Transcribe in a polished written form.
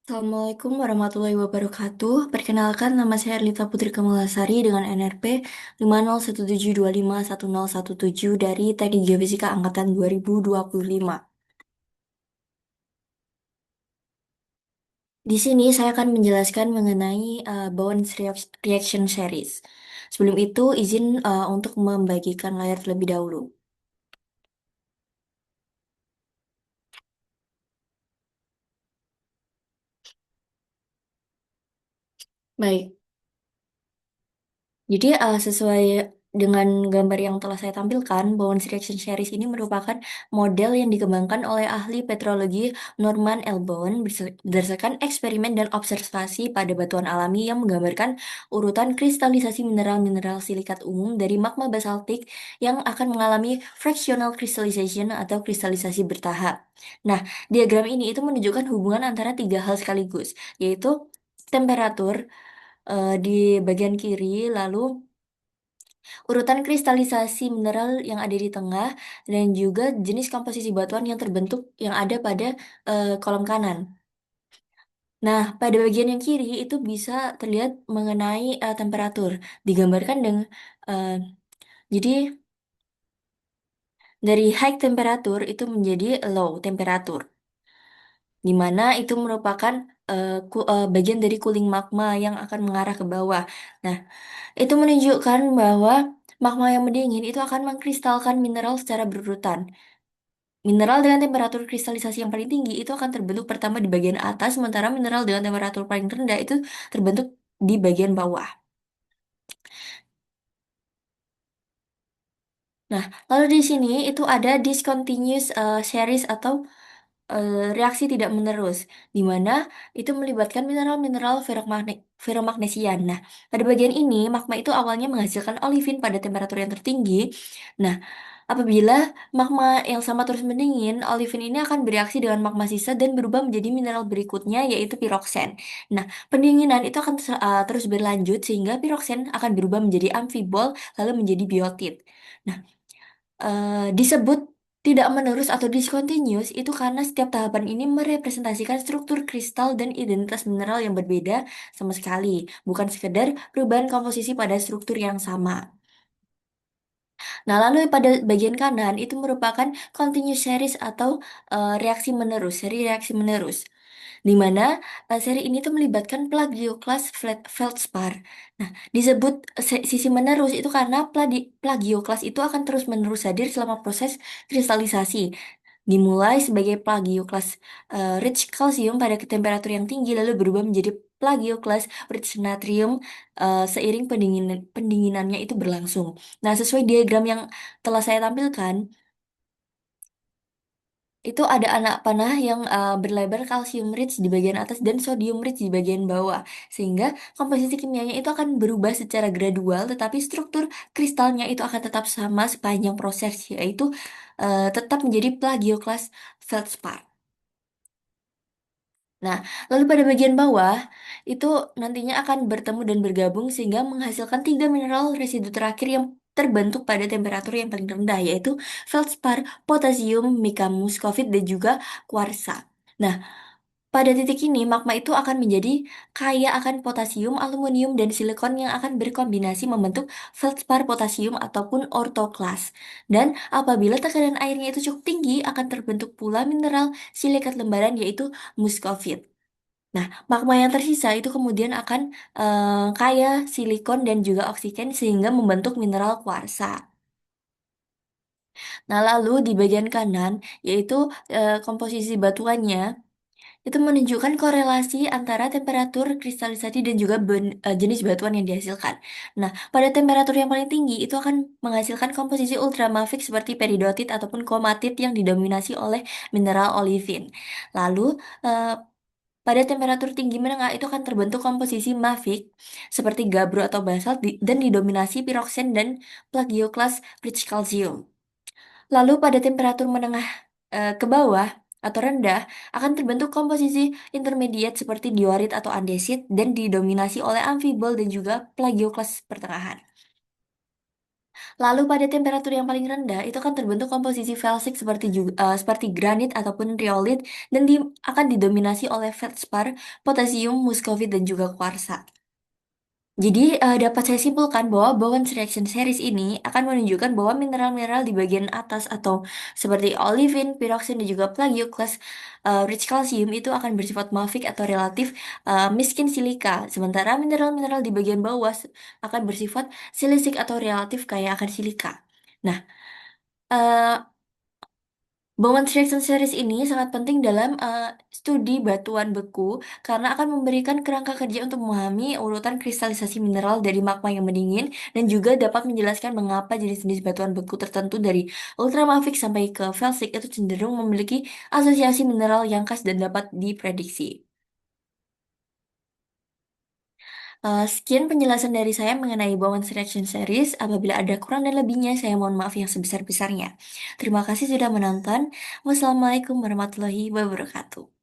Assalamualaikum warahmatullahi wabarakatuh. Perkenalkan, nama saya Erlita Putri Kamalasari dengan NRP 5017251017 dari Teknik Geofisika Angkatan 2025. Di sini saya akan menjelaskan mengenai Bound's Reaction Series. Sebelum itu, izin untuk membagikan layar terlebih dahulu. Baik. Jadi sesuai dengan gambar yang telah saya tampilkan, Bound's Reaction Series ini merupakan model yang dikembangkan oleh ahli petrologi Norman L. Bound berdasarkan eksperimen dan observasi pada batuan alami yang menggambarkan urutan kristalisasi mineral-mineral silikat umum dari magma basaltik yang akan mengalami fractional crystallization atau kristalisasi bertahap. Nah, diagram ini itu menunjukkan hubungan antara tiga hal sekaligus, yaitu temperatur di bagian kiri, lalu urutan kristalisasi mineral yang ada di tengah, dan juga jenis komposisi batuan yang terbentuk yang ada pada kolom kanan. Nah, pada bagian yang kiri itu bisa terlihat mengenai temperatur, digambarkan dengan eh, jadi dari high temperatur itu menjadi low temperatur, di mana itu merupakan bagian dari cooling magma yang akan mengarah ke bawah. Nah, itu menunjukkan bahwa magma yang mendingin itu akan mengkristalkan mineral secara berurutan. Mineral dengan temperatur kristalisasi yang paling tinggi itu akan terbentuk pertama di bagian atas, sementara mineral dengan temperatur paling rendah itu terbentuk di bagian bawah. Nah, lalu di sini itu ada discontinuous series atau reaksi tidak menerus, di mana itu melibatkan mineral-mineral ferromagnesian. Nah, pada bagian ini, magma itu awalnya menghasilkan olivin pada temperatur yang tertinggi. Nah, apabila magma yang sama terus mendingin, olivin ini akan bereaksi dengan magma sisa dan berubah menjadi mineral berikutnya, yaitu piroksen. Nah, pendinginan itu akan terus berlanjut sehingga piroksen akan berubah menjadi amfibol, lalu menjadi biotit. Nah, disebut tidak menerus atau discontinuous itu karena setiap tahapan ini merepresentasikan struktur kristal dan identitas mineral yang berbeda sama sekali, bukan sekedar perubahan komposisi pada struktur yang sama. Nah, lalu pada bagian kanan itu merupakan continuous series atau seri reaksi menerus, di mana seri ini tuh melibatkan plagioclase feldspar. Nah, disebut sisi menerus itu karena plagioclase itu akan terus-menerus hadir selama proses kristalisasi. Dimulai sebagai plagioclase rich calcium pada temperatur yang tinggi lalu berubah menjadi plagioclase rich natrium seiring pendinginannya itu berlangsung. Nah, sesuai diagram yang telah saya tampilkan, itu ada anak panah yang berlebar kalsium rich di bagian atas dan sodium rich di bagian bawah. Sehingga komposisi kimianya itu akan berubah secara gradual, tetapi struktur kristalnya itu akan tetap sama sepanjang proses, yaitu tetap menjadi plagioclase feldspar. Nah, lalu pada bagian bawah itu nantinya akan bertemu dan bergabung sehingga menghasilkan tiga mineral residu terakhir yang terbentuk pada temperatur yang paling rendah, yaitu feldspar, potasium, mica muscovite, dan juga kuarsa. Nah, pada titik ini magma itu akan menjadi kaya akan potasium, aluminium, dan silikon yang akan berkombinasi membentuk feldspar potasium ataupun ortoklas. Dan apabila tekanan airnya itu cukup tinggi, akan terbentuk pula mineral silikat lembaran yaitu muscovite. Nah, magma yang tersisa itu kemudian akan kaya silikon dan juga oksigen sehingga membentuk mineral kuarsa. Nah, lalu di bagian kanan yaitu komposisi batuannya itu menunjukkan korelasi antara temperatur kristalisasi dan juga jenis batuan yang dihasilkan. Nah, pada temperatur yang paling tinggi itu akan menghasilkan komposisi ultramafik seperti peridotit ataupun komatit yang didominasi oleh mineral olivin. Lalu eh, pada temperatur tinggi menengah itu akan terbentuk komposisi mafik seperti gabbro atau basalt dan didominasi piroksen dan plagioclase rich calcium. Lalu pada temperatur menengah ke bawah atau rendah akan terbentuk komposisi intermediate seperti diorit atau andesit dan didominasi oleh amfibol dan juga plagioclase pertengahan. Lalu pada temperatur yang paling rendah itu akan terbentuk komposisi felsik seperti granit ataupun riolit dan akan didominasi oleh feldspar, potasium, muskovit dan juga kuarsa. Jadi, dapat saya simpulkan bahwa Bowen's reaction series ini akan menunjukkan bahwa mineral-mineral di bagian atas atau seperti olivine, pyroxene, dan juga plagioclase rich calcium itu akan bersifat mafik atau relatif miskin silika. Sementara mineral-mineral di bagian bawah akan bersifat silisik atau relatif kaya akan silika. Nah, eh, Bowman's Reaction Series ini sangat penting dalam studi batuan beku karena akan memberikan kerangka kerja untuk memahami urutan kristalisasi mineral dari magma yang mendingin dan juga dapat menjelaskan mengapa jenis-jenis batuan beku tertentu dari ultramafic sampai ke felsic itu cenderung memiliki asosiasi mineral yang khas dan dapat diprediksi. Sekian penjelasan dari saya mengenai Bowman's Reaction Series. Apabila ada kurang dan lebihnya, saya mohon maaf yang sebesar-besarnya. Terima kasih sudah menonton. Wassalamualaikum warahmatullahi wabarakatuh.